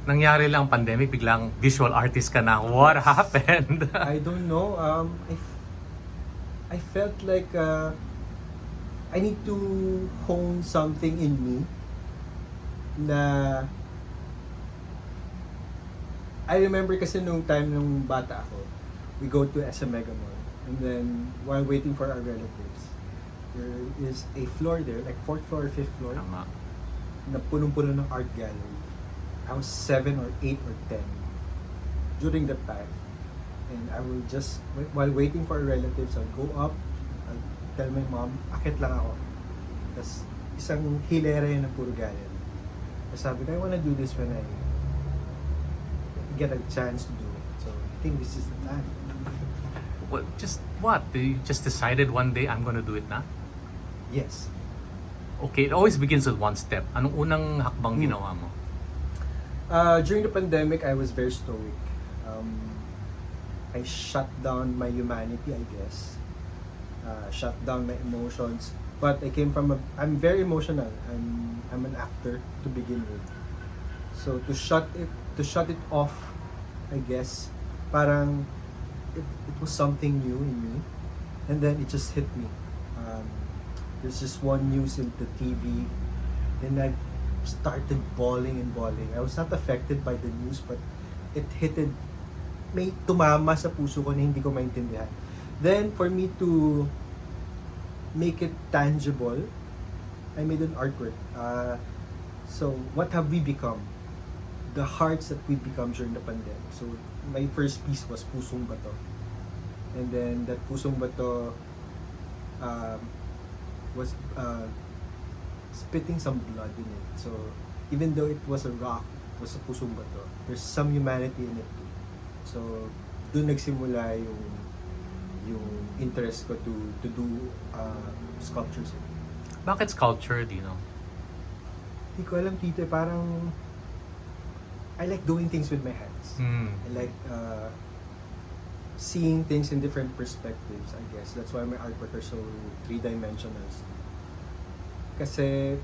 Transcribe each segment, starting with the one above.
nangyari lang pandemic, biglang visual artist ka na. What happened? I don't know. I felt like I need to hone something in me na I remember kasi nung time nung bata ako, we go to SM Mega Mall, and then while waiting for our relatives, there is a floor there, like 4th floor or 5th floor, Tama. na punong-puno ng art gallery. I was 7 or 8 or 10 during that time. And I will just, while waiting for our relatives, I'll go up, I'll tell my mom, akit lang ako. Tapos isang hilera yun ng puro gallery. Tapos sabi ko, I wanna do this when I get a chance to do it. So I think this is the time. Well, just what? You just decided one day, I'm gonna do it na? Yes. Okay, it always begins with one step. Anong unang hakbang ginawa mo? During the pandemic, I was very stoic. I shut down my humanity, I guess. Shut down my emotions. But I came from I'm very emotional. I'm an actor to begin with. So to shut it off, I guess, parang it was something new in me. And then it just hit me. There's just one news in the TV. Then I started bawling and bawling. I was not affected by the news, but it may tumama sa puso ko na hindi ko maintindihan. Then, for me to make it tangible, I made an artwork. So, what have we become? The hearts that we become during the pandemic. So, my first piece was Pusong Bato. And then, that Pusong Bato was spitting some blood in it. So, even though it was a rock, it was a Pusong Bato, there's some humanity in it too. So, doon nagsimula yung interest ko to do sculptures. Bakit sculpture, Dino? Hindi ko alam, Tito, parang I like doing things with my hands. I like seeing things in different perspectives, I guess. That's why my artwork are so three-dimensional. Kasi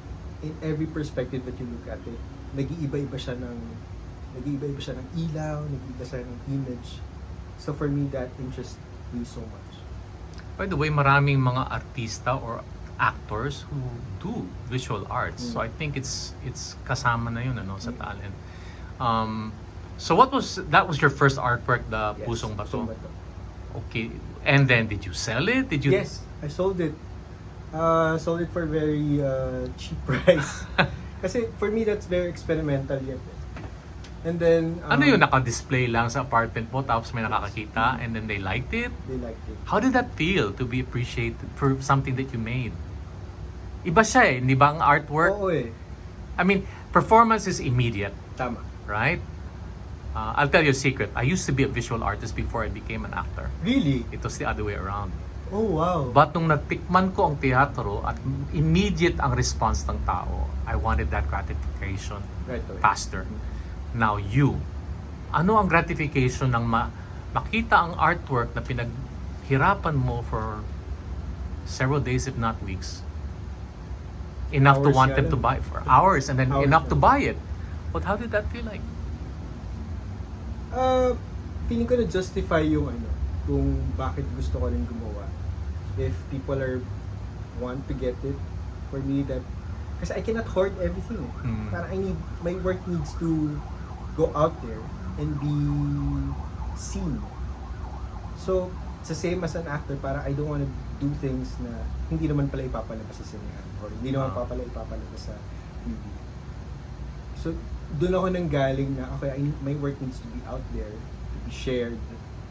in every perspective that you look at it, nag-iiba-iba siya ng ilaw, nag-iiba siya ng image. So for me, that interests me so much. By the way, maraming mga artista or actors who do visual arts. So I think it's kasama na yun sa talent. So that was your first artwork, the Yes, Pusong Bato? Pusong Bato. Okay. And then did you sell it? Yes, I sold it. Sold it for very cheap price. Kasi for me, that's very experimental yet. And then Ano yun, naka-display lang sa apartment mo tapos may nakakakita and then they liked it? They liked it. How did that feel to be appreciated for something that you made? Iba siya di ba ang artwork? Oo eh. I mean, performance is immediate, Tama. right? I'll tell you a secret. I used to be a visual artist before I became an actor. Really? It was the other way around. Oh, wow. But nung natikman ko ang teatro at immediate ang response ng tao, I wanted that gratification Right away. faster. Now ano ang gratification ng makita ang artwork na pinaghirapan mo for several days if not weeks? Enough to Hours want nga them to lang. buy for hours and then Hours enough to lang. buy it. But how did that feel like? Feeling ko na justify yung kung bakit gusto ko rin gumawa. If people want to get it, for me that, kasi I cannot hoard everything. Parang my work needs to go out there and be seen. So, it's the same as an actor, parang I don't want to do things na hindi naman pala ipapalabas sa sinehan or hindi naman pala ipapalabas sa TV. So, doon ako nanggaling na, okay, my work needs to be out there, to be shared,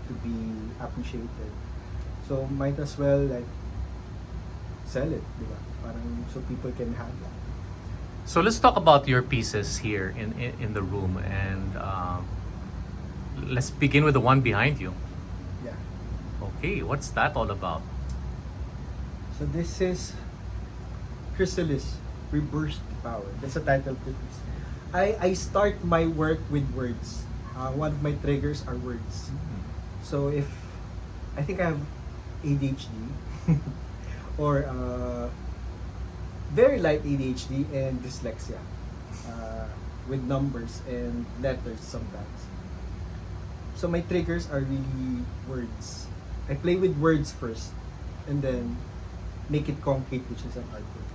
to be appreciated. So, might as well like sell it, di ba? Parang so people can have that. So let's talk about your pieces here in the room and let's begin with the one behind you. Yeah. Okay, what's that all about? So this is Chrysalis, Reburst Power. That's the title of the piece. I start my work with words. One of my triggers are words. So if I think I have ADHD or very light ADHD and dyslexia. with numbers and letters sometimes. So my triggers are really words. I play with words first, and then make it concrete, which is an artwork.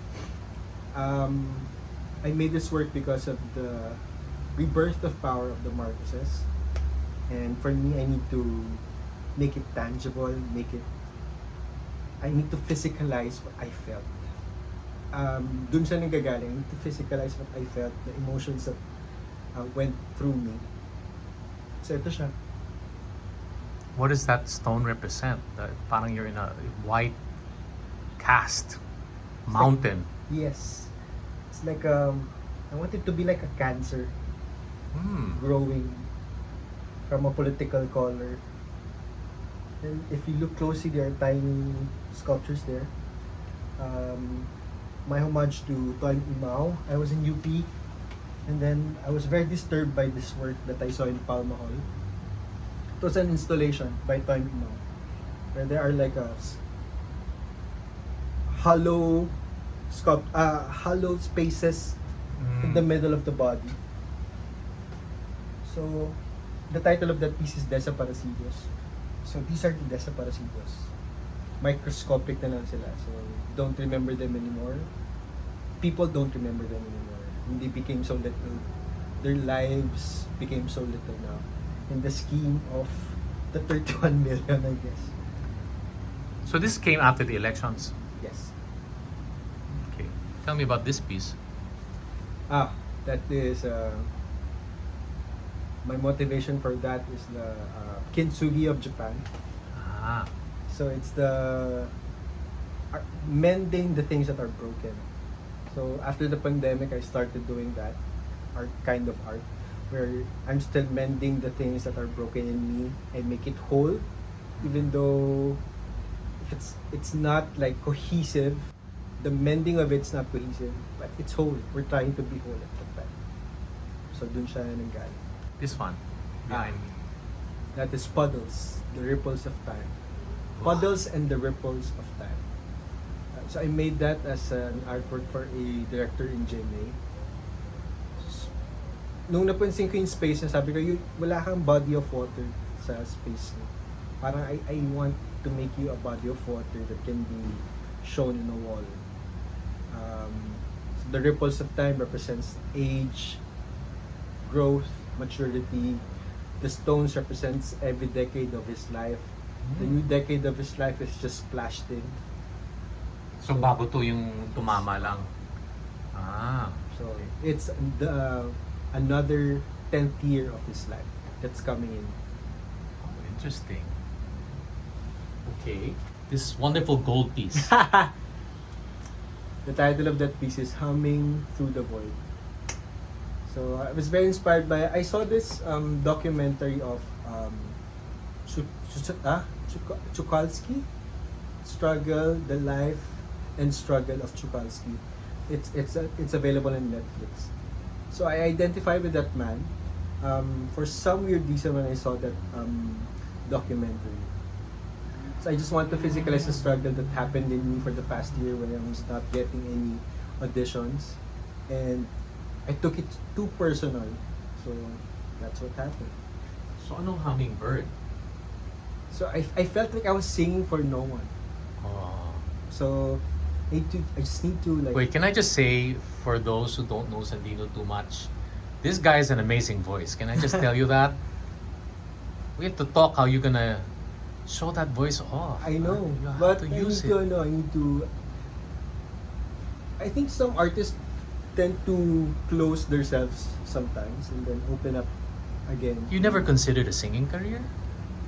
I made this work because of the rebirth of power of the Marcoses, and for me, I need to make it tangible, I need to physicalize what I felt. Dun siya nanggagaling. I need to physicalize what I felt, the emotions that went through me. So ito siya. What does that stone represent? Parang you're in a white cast mountain. Yes. It's like I want it to be like a cancer growing from a political color. And if you look closely, there are tiny sculptures there. My homage to Toym Imao. I was in UP, and then I was very disturbed by this work that I saw in Palma Hall. It was an installation by Toym Imao, where there are like a hollow hollow spaces in the middle of the body. So, the title of that piece is Desaparecidos. So, these are the Desaparecidos. Microscopic na lang sila. So, don't remember them anymore. People don't remember them anymore. They became so little. Their lives became so little now. In the scheme of the 31 million, I guess. So this came after the elections. Yes. Okay. Tell me about this piece. That is my motivation for that is the kintsugi of Japan. Ah. So it's the mending the things that are broken. So after the pandemic, I started doing that kind of art, where I'm still mending the things that are broken in me and make it whole, even though if it's not like cohesive. The mending of it's not cohesive, but it's whole. We're trying to be whole at the time. So dun siya nanggaling. This one behind me. That is Puddles, the ripples of time. Wow. Puddles and the ripples of time. So I made that as an artwork for a director in GMA. Nung napansin ko yung space niya, sabi ko, wala kang body of water sa space niya. Parang I want to make you a body of water that can be shown in a wall. So the ripples of time represents age, growth, maturity. The stones represents every decade of his life. The new decade of his life is just splashed in. So bago to yung tumama lang. Ah. So it's the another 10th year of his life that's coming in. Oh, interesting. Okay. This wonderful gold piece. The title of that piece is Humming Through the Void. So I was very inspired by, I saw this documentary of Chukalski, Struggle, the Life and Struggle of Chukalski. It's available on Netflix. So I identified with that man for some weird reason when I saw that documentary. So I just want to physicalize the struggle that happened in me for the past year when I was not getting any auditions, and I took it too personal. So that's what happened. So anong hummingbird? So I felt like I was singing for no one. Oh. So I just need to like. Wait, can I just say, for those who don't know Sandino too much, this guy has an amazing voice. Can I just tell you that? We have to talk how you're gonna show that voice off. I know, You have but to I use need it. to know. I need to. I think some artists tend to close themselves sometimes and then open up again. You never considered a singing career?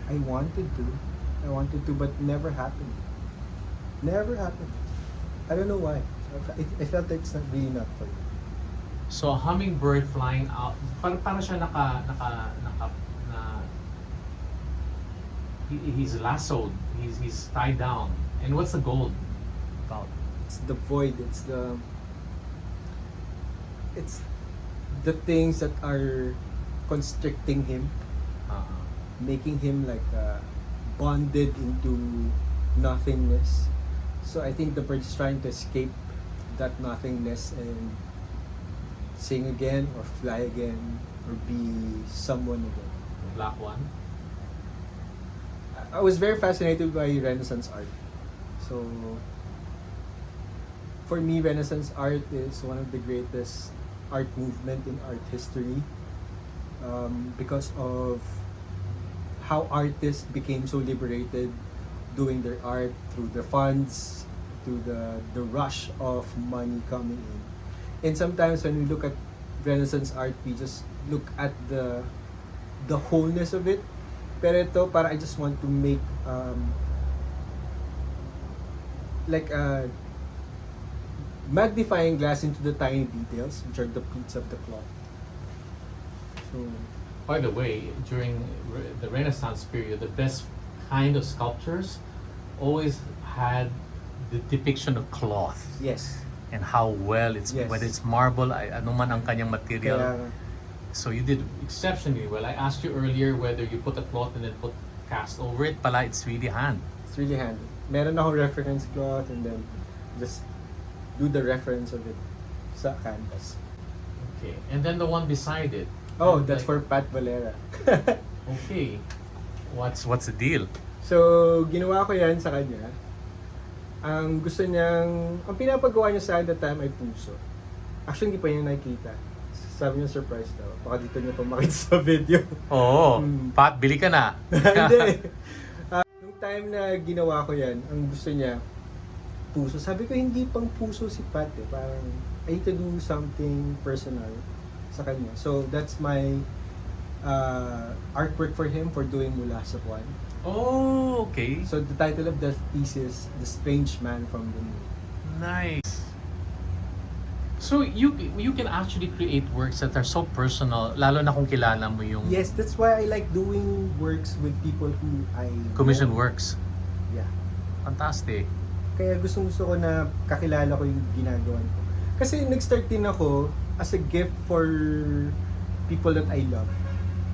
I wanted to, but never happened. Never happened. I don't know why. I felt like it's not really not for me. So a hummingbird flying out, para siya he's lassoed, he's tied down. And what's the gold about? It's the void. It's the things that are constricting him, making him like bonded into nothingness. So I think the bird is trying to escape that nothingness and sing again or fly again or be someone again. Black one. I was very fascinated by Renaissance art. So, for me, Renaissance art is one of the greatest art movement in art history, because of how artists became so liberated doing their art through the funds, through the rush of money coming in. And sometimes when we look at Renaissance art, we just look at the wholeness of it. Pero ito, para I just want to make like a magnifying glass into the tiny details, which are the pleats of the cloth. So, By the way, during the Renaissance period, the best kind of sculptures always had the depiction of cloth yes. and how well it's Yes. whether it's marble, ano man ang kanyang material. Kaya, So you did exceptionally well. I asked you earlier whether you put a cloth and then put cast over it. Pala, it's really hand. it's really handy. Meron akong reference cloth and then just do the reference of it sa canvas. Okay. And then the one beside it. Oh, that's for Pat Valera. Okay. What's the deal? So, ginawa ko yan sa kanya. Ang gusto niyang, ang pinapagawa niya sa akin that time ay puso. Actually, hindi pa niya nakikita. Sabi niya surprise daw. Baka dito niya pa makita sa video. Oo. Hmm. Pat, bili ka na. Hindi. Nung time na ginawa ko yan, ang gusto niya, puso. Sabi ko, hindi pang puso si Pat eh. Parang, I need to do something personal sa kanya. So, that's my artwork for him for doing Mula sa Buwan. Oh, okay. So, the title of the piece is The Strange Man from the Moon. Nice. So you can actually create works that are so personal, lalo na kung kilala mo yung Yes, that's why I like doing works with people who I commission know. works. Yeah. Fantastic. Kaya gusto ko na kakilala ko yung ginagawa ko. Kasi nag-start din ako as a gift for people that I love.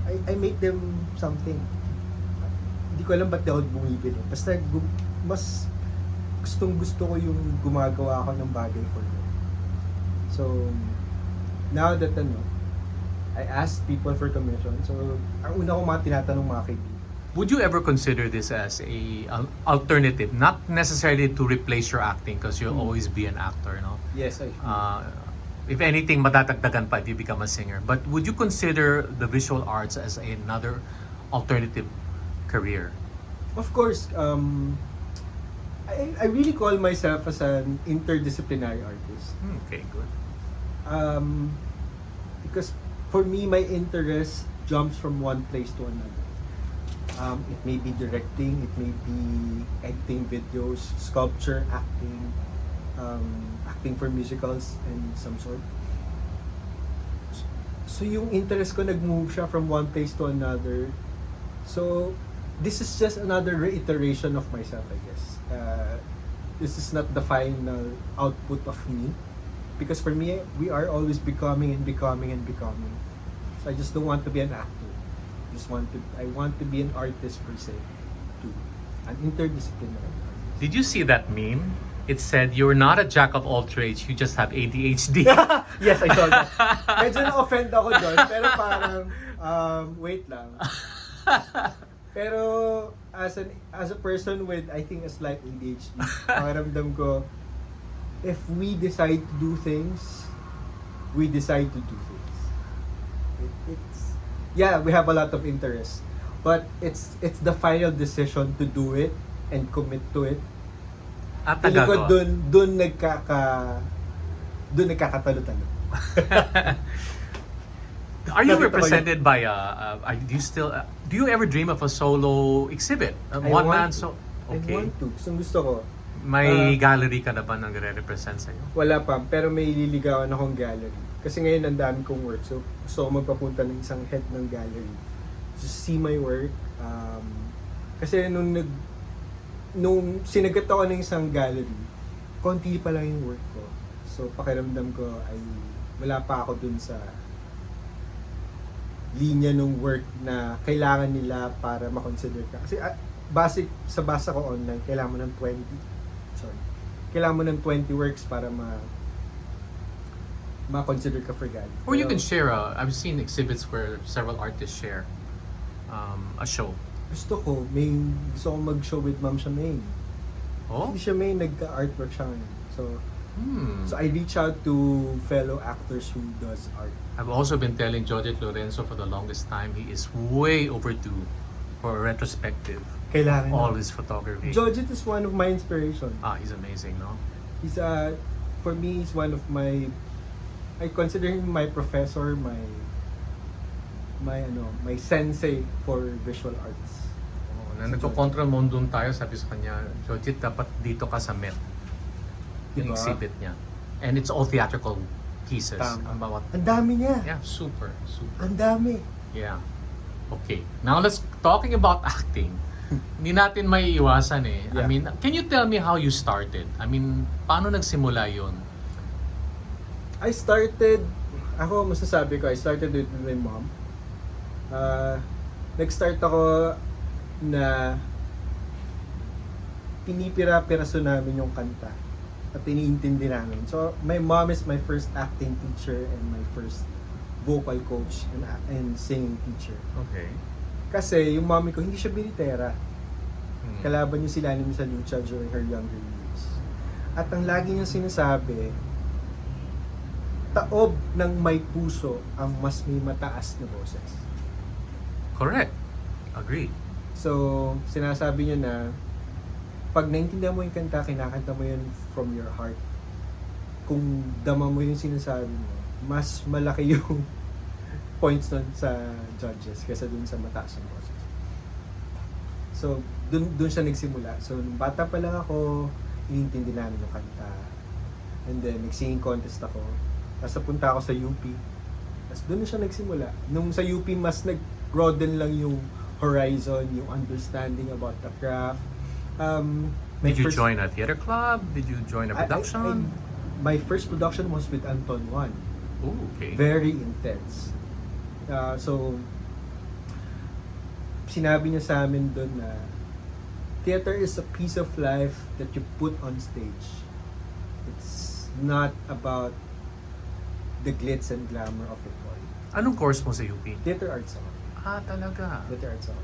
I make them something. Hindi ko alam ba't di ako bumibili. Basta mas gusto ko yung gumagawa ako ng bagay for them. So, now that I asked people for commission. So, ang una ko mga tinatanong mga kaibigan. Would you ever consider this as a alternative, not necessarily to replace your acting because you'll always be an actor, no? Yes, I feel. If anything, madadagdagan pa if you become a singer. But would you consider the visual arts as another alternative career? Of course, I really call myself as an interdisciplinary artist. Okay, good. Because for me, my interest jumps from one place to another. It may be directing, it may be editing videos, sculpture, acting, acting for musicals and some sort. So yung interest ko nag-move siya from one place to another. So this is just another reiteration of myself, I guess. This is not the final output of me. Because for me, we are always becoming and becoming and becoming. So I just don't want to be an actor. I want to be an artist per se, too. An interdisciplinary artist. Did you see that meme? It said, you're not a jack of all trades, you just have ADHD. Yes, I saw that. Medyo na-offend ako doon, pero parang, wait lang. Pero as a person with, I think, a slight ADHD, pakiramdam ko, if we decide to do things, we decide to do things. We have a lot of interest, but it's the final decision to do it and commit to it. At Feeling ko nagagawa. dun nagkakatalo-talo. Are you Nakita ko represented by do you ever dream of a solo exhibit? One man so I okay. want to. Gusto ko. May gallery ka na ba nang re-represent sa'yo? Wala pa, pero may liligawan akong gallery. Kasi ngayon ang dami kong work. So, gusto ko magpapunta ng isang head ng gallery. Just see my work. Kasi nung sinagat ako ng isang gallery, konti pa lang yung work ko. So, pakiramdam ko ay wala pa ako dun sa linya ng work na kailangan nila para makonsider ka. Kasi basa ko online, kailangan mo ng 20 works para ma-consider ka for God. Or you Pero can share I've seen exhibits where several artists share a show. gusto ko mag-show with Ma'am Shamaine. Oh? Si Shamaine nagka-artwork siya ngayon. So I reach out to fellow actors who does art. I've also been telling George Lorenzo for the longest time he is way overdue for a retrospective. Kailangan All na. his photography. Georgette is one of my inspiration. He's amazing, no? He's for me, he's one of my, I consider him my professor, my sensei for visual arts. Na nagko-control mo doon tayo, sabi sa kanya, Georgette, dapat dito ka sa Met. Yung Diba? exhibit niya. And it's all theatrical pieces. Tama. About, Ang dami niya. yeah, super. Ang dami. Yeah. Okay. Now let's talking about acting. Hindi natin may iwasan eh. I Yeah. mean, can you tell me how you started? I mean, paano nagsimula yun? I started with my mom. Nag-start ako na pinipira-piraso namin yung kanta at iniintindi namin. So, my mom is my first acting teacher and my first vocal coach and singing teacher. Okay. Kasi yung mommy ko, hindi siya binitera. Kalaban niya sila namin sa lucha during her younger years. At ang lagi niyang sinasabi, taob ng may puso ang mas may mataas na boses. Correct. Agree. So, sinasabi niya na pag naintindihan mo yung kanta, kinakanta mo yun from your heart. Kung dama mo yung sinasabi mo, mas malaki yung points nun sa judges kaysa dun sa mataas na boses. So, dun siya nagsimula. So, nung bata pa lang ako, inintindi namin yung kanta. And then, nag-singing contest ako. Tapos napunta ako sa UP. Tapos dun na siya nagsimula. Nung sa UP, mas nag-broaden lang yung horizon, yung understanding about the craft. Did you join a theater club? Did you join a production? My first production was with Anton Juan. Oh, okay. Very intense. So, sinabi niya sa amin doon na theater is a piece of life that you put on stage. It's not about the glitz and glamour of it all. Anong course mo sa UP? Theater arts ako. Talaga. Theater arts ako.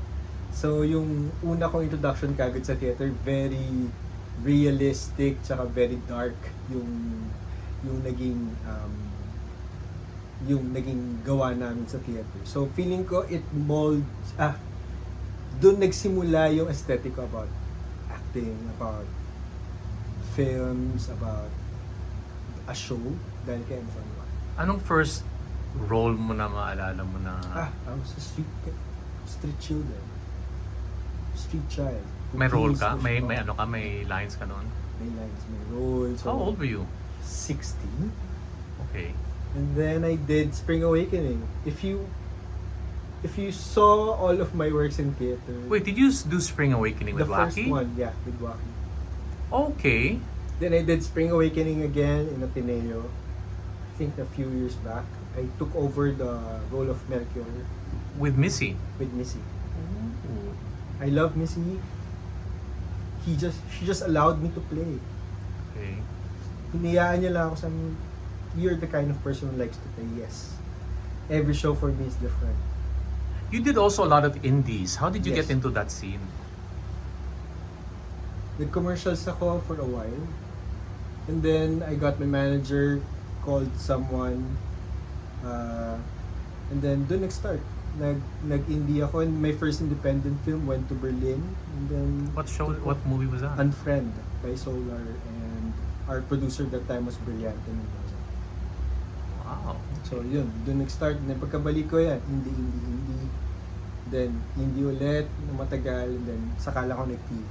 So, yung una kong introduction kagad sa theater, very realistic, tsaka very dark yung naging gawa namin sa theater. So, feeling ko it molds, doon nagsimula yung aesthetic ko about acting, about films, about a show, dahil kay Anton Juan. Anong first role mo na maalala mo na? I was a street children. Street child. May role Please, ka? May push ano ka? May lines ka noon? May lines, may roles. So, How old were you? 16. Okay. And then I did Spring Awakening. If you saw all of my works in theater, Wait, did you do Spring Awakening the with first Wacky? one, yeah, with Wacky. Okay. Then I did Spring Awakening again in Ateneo. I think a few years back. I took over the role of Melchior With Missy? with Missy. Ooh. I love Missy. She just allowed me to play. Okay. Hinayaan niya lang ako sa amin, you're the kind of person who likes to play, yes. Every show for me is different. You did also a lot of indies. How did you Yes. get into that scene? Nag-commercials ako for a while. And then, I got my manager, called someone, and then doon nag-start. Nag-indie ako, and my first independent film went to Berlin. And then, What show? What movie was that? Unfriend by Solar, and our producer that time was Brillante Mendoza. Wow. So yun, doon nag-start. Na pagkabalik ko yan, indie. Then, indie ulit, na matagal, and then saka lang ako nag-TV.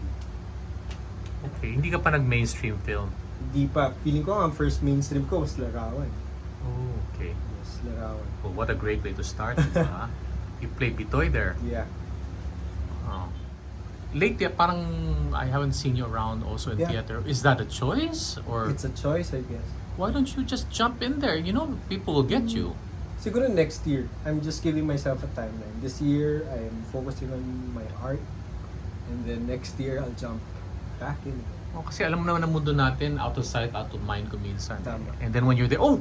Okay. Hindi ka pa nag-mainstream film? Hindi pa. Feeling ko ang first mainstream ko was Larawan. Oh, okay. Yes, Larawan. Well, what a great way to start, diba? You played Bitoy there. Yeah. Oh. Lately, parang I haven't seen you around also in Yeah. theater. Is that a choice? Or It's a choice, I guess. why don't you just jump in there? You know, people will get you. Siguro next year, I'm just giving myself a timeline. This year, I am focusing on my art. And then next year, I'll jump back in. Oh, kasi alam mo naman ang mundo natin, out of sight, out of mind ko minsan. Tama. And then when you're there, oh!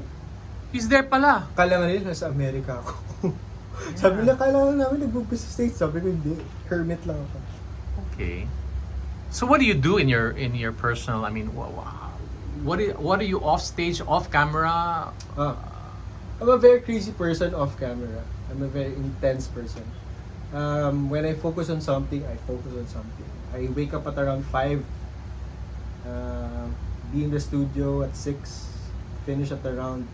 He's there pala. Kala nga nila nasa Amerika ako. Sabi nila, kala nga namin nag-move sa States. Sabi ko, hindi. Hermit lang ako. Okay. So what do you do in your personal? I mean, what are you off stage, off camera? I'm a very crazy person off camera. I'm a very intense person. When I focus on something, I focus on something. I wake up at around 5, be in the studio at 6, finish at around,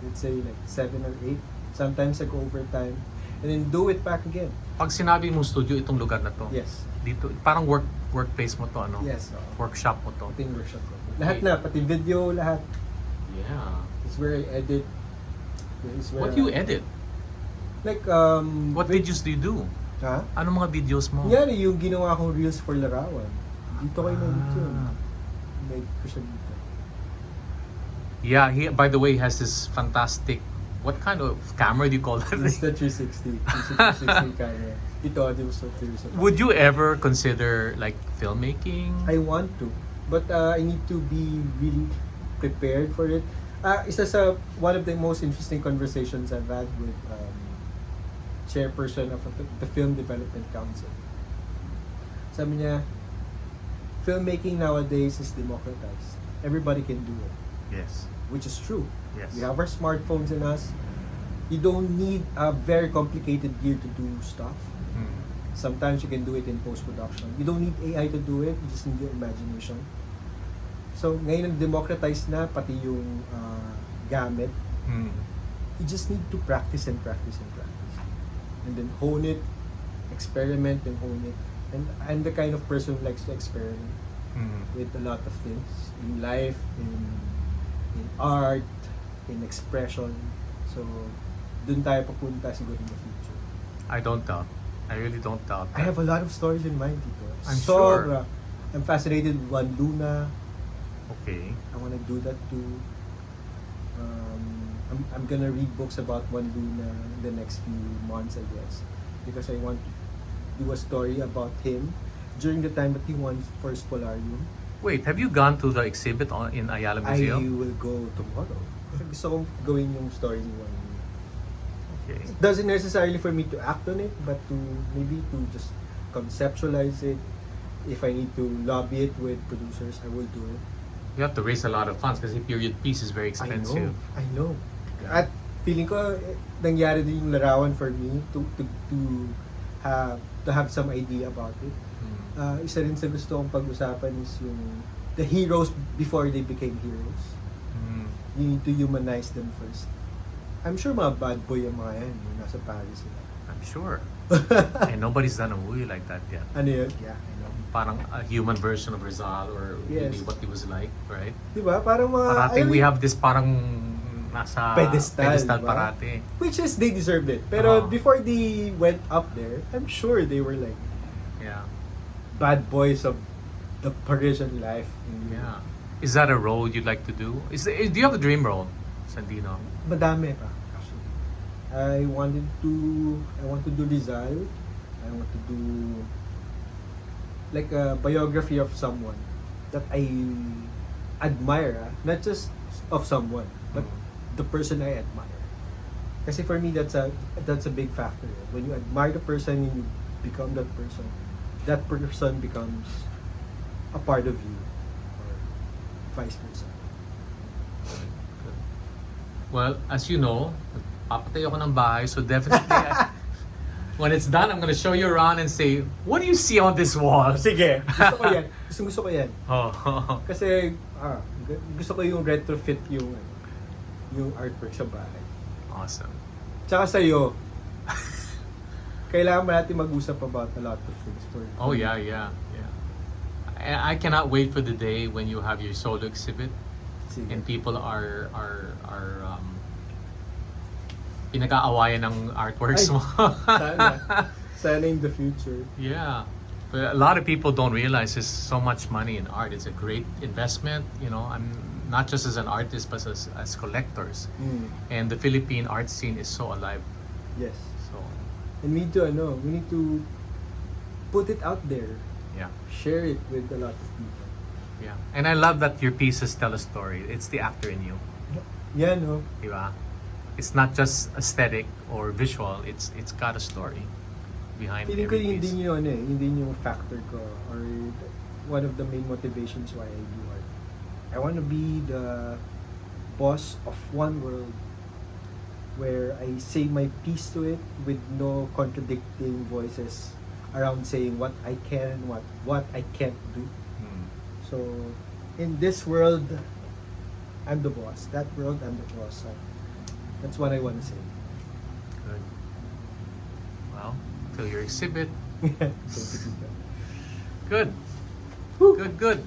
let's say like 7 or 8. Sometimes I go overtime, and then do it back again. Pag sinabi mo studio, itong lugar na to. Yes. Dito, parang workplace mo to, ano? Yes. Workshop mo to. Pati workshop ko. Lahat na, pati video, lahat. Yeah. It's where I edit. It's where What do you edit? Like, What videos do you do? Ha? Anong mga videos mo? Yan, yung ginawa kong reels for Larawan. Dito kayo na dito. Like, ko siya dito. Yeah, he, by the way, has this fantastic, what kind of camera do you call that? It's the 360. 360 camera. Ito, di mo so serious about. Would you ever consider like filmmaking? I want to. But I need to be really prepared for it. Isa sa one of the most interesting conversations I've had with chairperson of the Film Development Council. Sabi niya, filmmaking nowadays is democratized. Everybody can do it. Yes. Which is true. Yes. We have our smartphones in us. You don't need a very complicated gear to do stuff. Mm. Sometimes you can do it in post-production. You don't need AI to do it. You just need your imagination. So, ngayon nag-democratize na pati yung gamit. Mm. You just need to practice and practice and practice. And then hone it, experiment and hone it. And I'm the kind of person who likes to experiment Mm. with a lot of things. In life, in art, in expression. So, dun tayo papunta siguro in the future. I don't doubt. I really don't doubt. I have a lot of stories in mind, Tito. I'm sure. I'm fascinated with Juan Luna. Okay. I want to do that too. I'm gonna read books about Juan Luna in the next few months, I guess, because I want to do a story about him during the time that he won first Polarium. Wait, have you gone to the exhibit in Ayala I Museum? will go tomorrow. Gusto kong gawin yung story ni Juan Luna. Okay. It doesn't necessarily for me to act on it, but to maybe to just conceptualize it. If I need to lobby it with producers, I will do it. You have to raise a lot of funds kasi period piece is very expensive. I know. At feeling ko nangyari din yung larawan for me to have some idea about it. Mm. Isa rin sa gusto kong pag-usapan is yung the heroes before they became heroes. Mm. You need to humanize them first. I'm sure mga bad boy yung mga yan, yung nasa Paris sila. I'm sure. And nobody's done a movie like that yet. Ano yun? Yeah, I know. Parang a human version of Rizal or Yes. maybe what he was like, right? Diba? Parang mga... Parating alam we mo, have this parang nasa Pedestal, diba? parati. which is, they deserved it. Pero Ah. before they went up there, I'm sure they were like Yeah. bad boys of the Parisian life. Yeah. Is that a role you'd like to do? Do you have a dream role, Sandino? Madami pa, actually. I want to do Rizal. I want to do like a biography of someone that I admire, not just of someone, but the person I admire. Kasi for me, that's a big factor. When you admire the person and you become that person becomes a part of you, or vice versa. Well, as you know, papatay ako ng bahay, so definitely when it's done, I'm gonna show you around and say, what do you see on this wall? Sige, gusto ko yan. Gusto ko yan. Oh. Kasi gusto ko yung retrofit yung artwork sa bahay. Awesome. Tsaka sa'yo, kailangan ba natin mag-usap about a lot of things for Oh yeah. I cannot wait for the day when you have your solo exhibit Sige. and people are pinag-aawayan ng artworks Ay, mo. Sana in the future. Yeah. But a lot of people don't realize there's so much money in art. It's a great investment, you know. I'm not just as an artist but as collectors. And the Philippine art scene is so alive. Yes. So, And we need to put it out there. yeah. Share it with a lot of people. Yeah. And I love that your pieces tell a story. It's the actor in you. Yan, no? Diba? it's not just aesthetic or visual. It's got a story behind Feeling ko every hindi piece. yun hindi yung factor ko or one of the main motivations why I do art. I want to be the boss of one world where I say my piece to it with no contradicting voices around saying what I can, what I can't do. Mm. So in this world, I'm the boss. That world, I'm the boss. So, that's what I want to say. Good. Well, till your exhibit. Thank you, Tito. Good. Whew. Good.